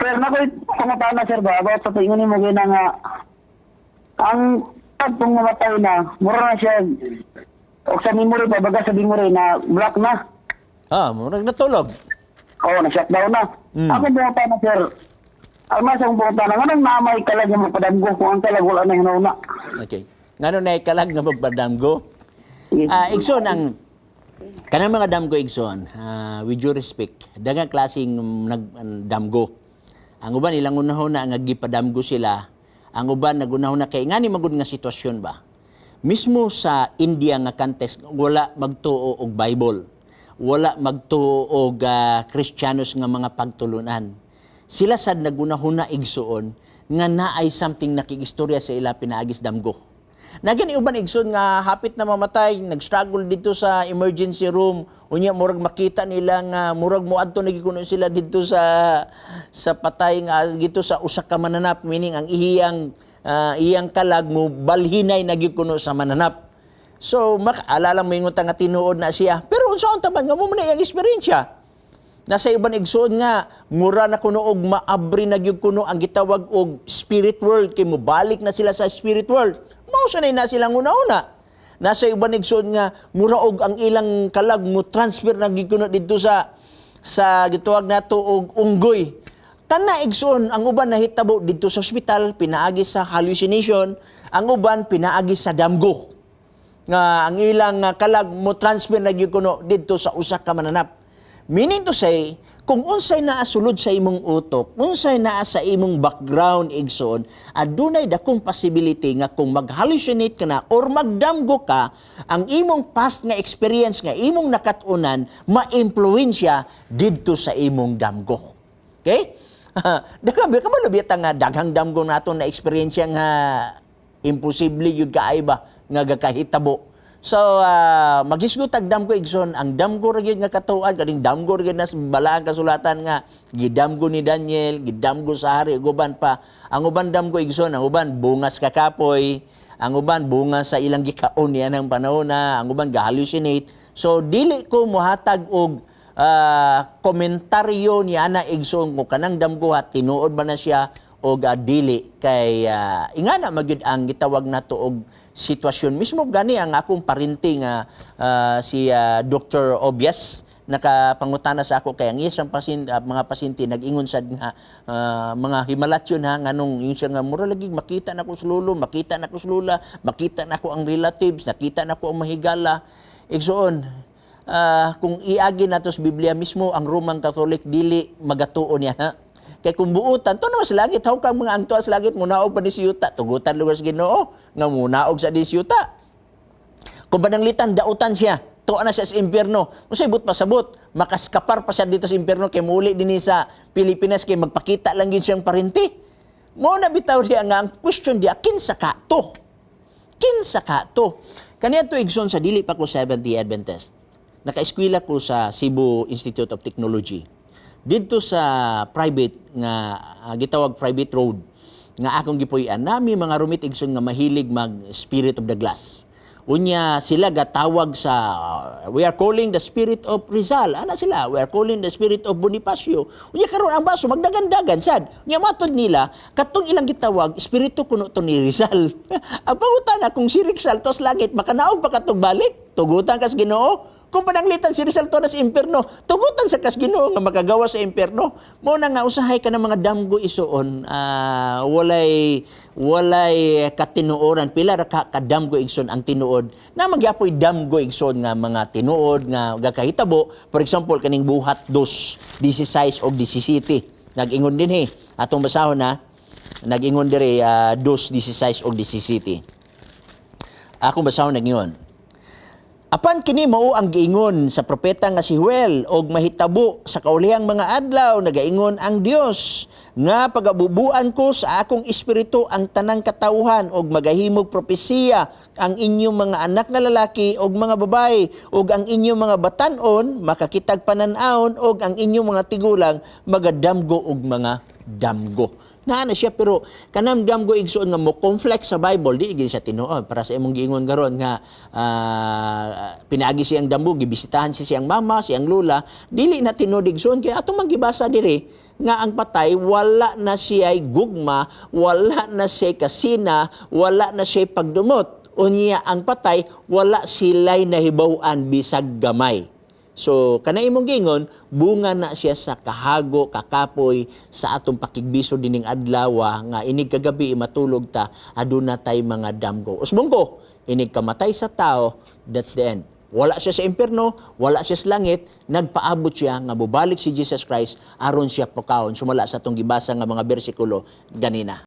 Sir, nakoy pangutana sir ba about sa tingon nimo gina nga ang pagtong mamatay na mura na siya o sa memory pa baga sa memory na black na. Murag natulog. Oo, na-shutdown na. Ako pangutana sir. Ang masang pangutana nga nang namay kalag nga mapadamgo kung ang kalag wala na hinauna. Okay. Ngano na ikalag nga magpadamgo? Yes. Igsoon, kanang mga damgo igsoon, with due respect, dagang klaseng damgo. Ang uban ilang unahon na nga gipadamgo sila, ang uban nagunahon na kay ngani magud nga sitwasyon ba. Mismo sa India nga context wala magtuo og Bible. Wala magtuo og Kristiyanos nga mga pagtulunan. Sila sad nagunahon na igsoon nga naay something nakigistorya sa ila pinaagis damgo. Nagani uban igsoon nga hapit na mamatay, nag-struggle dito sa emergency room, unya murag makita nila nga murag moadto nagikuno sila dito sa patay nga dito sa usa ka mananap, meaning ang iyang kalag mo balhinay nagikuno sa mananap. So makaalala mo ingon nga tinuod na siya. Pero unsaon taman nga mo man iyang eksperyensya? Nasa iban igsoon nga mura na kuno og maabri na gyud kuno ang gitawag og spirit world kay mo balik na sila sa spirit world. Mao sanay na silang una-una. Nasa iban igsoon nga mura og ang ilang kalag mo transfer na gyud kuno didto sa gitawag nato og unggoy. Kana igsoon ang uban nahitabo didto sa ospital pinaagi sa hallucination, ang uban pinaagi sa damgo. Nga ang ilang kalag mo transfer na gyud kuno didto sa usa ka mananap. Meaning to say, kung unsay naa sulod sa imong utok, unsay naa sa imong background igsoon, adunay dakong possibility nga kung mag-hallucinate ka na or magdamgo ka, ang imong past nga experience nga imong nakatunan, ma-impluwensya didto sa imong damgo. Okay? Kabalo nga daghang damgo naton na experience nga imposible yung kaaiba nga gakahitabo. So, magisgot ang damgo igsoon, ang damgo rin nga katuan, kaning damgo rin na balaan kasulatan nga, gidamgo ni Daniel, gidamgo sa hari, uban pa. Ang uban damgo igsoon, ang uban bungas kakapoy, ang uban bungas sa ilang gikaon niya ng panahon na, ang uban ga-hallucinate. So, dili ko muhatag og komentaryo niya na igsoon kung kanang damgo at tinuod ba na siya o dili kay ingana magyud ang gitawag nato og sitwasyon mismo gani ang akong parinti nga si Dr. Obias nakapangutana sa ako kay ang isang mga pasyente nag-ingon sad nga mga himalatyon ha nganong yung siya nga mura lagi makita nako sa lulo, makita nako sa lula, makita nako ang relatives, nakita nako ang mahigala. Igsoon kung iagi nato sa Biblia mismo ang Roman Catholic dili magatuon niya ha. Kay kung buutan, to naman sa langit, haw kang mga angtuan sa langit, munaog pa ni siyuta, tugutan lugar sa Ginoo, nga munaog sa di siyuta. Kung pananglitan, dautan siya, tuwa na siya sa impyerno. Kung sa'y but pasabot, makaskapar pa siya dito sa impyerno, kay muli din sa Pilipinas, kay magpakita lang yun siyang parinti. Mo na bitaw diya nga, ang question diya, kinsa ka to? Kinsa ka to? Kaniya to igsoon sa dili pa ko Seventh-day Adventist. Naka-eskwela ko sa Cebu Institute of Technology. Dito sa private nga gitawag private road nga akong gipuy-an nami mga rumit igsoon nga mahilig mag spirit of the glass. Unya sila gatawag sa we are calling the spirit of Rizal. Ana sila, we are calling the spirit of Bonifacio. Unya karon ang baso magdagan-dagan sad. Unya matod nila katong ilang gitawag espiritu kuno to ni Rizal. Ang pangutan kung si Rizal tos langit makanaog pa katong balik. Tugutan kas Ginoo. Kung pananglitan si Rizal to na sa impyerno, tugutan sa kas Ginoo nga makagawa sa impyerno. Mo na nga usahay ka ng mga damgo isuon, walay katinuoran pila ra ka kadamgo igsoon ang tinuod. Na magyapoy damgo igsoon nga mga tinuod nga gakahitabo. For example kaning buhat 2:16 o 17. Nag-ingon din atong basahon na nag-ingon dire 2:16 o 17. Akong basahon nag-ingon. Apan kini mao ang giingon sa propeta nga si Joel og mahitabo sa kaulihang mga adlaw nagaingon ang Dios nga pagabubuan ko sa akong espiritu ang tanang katawhan og magahimog propesiya ang inyong mga anak nga lalaki og mga babaye og ang inyong mga batan-on makakitag panan-aon og ang inyong mga tigulang magadamgo og mga damgo. Na siya pero kanang damgo igsoon nga mo complex sa Bible di gyud siya tinuod para sa imong giingon garon nga pinaagi siyang damgo gibisitahan si siyang mama, siyang lula, dili na tinuod igsoon kay atong magibasa diri nga ang patay wala na siya gugma, wala na siya kasina, wala na siya pagdumot. Unya ang patay wala sila'y nahibaw-an bisag gamay. So, kanay imong gingon, bunga na siya sa kahago, kakapoy, sa atong pakigbiso dining adlaw nga inig kagabi matulog ta, aduna tay mga damgo. Usbong ko, inig kamatay sa tao, that's the end. Wala siya sa impyerno, wala siya sa langit, nagpaabot siya nga bubalik si Jesus Christ aron siya pokaon. Sumala sa atong gibasa nga mga bersikulo ganina.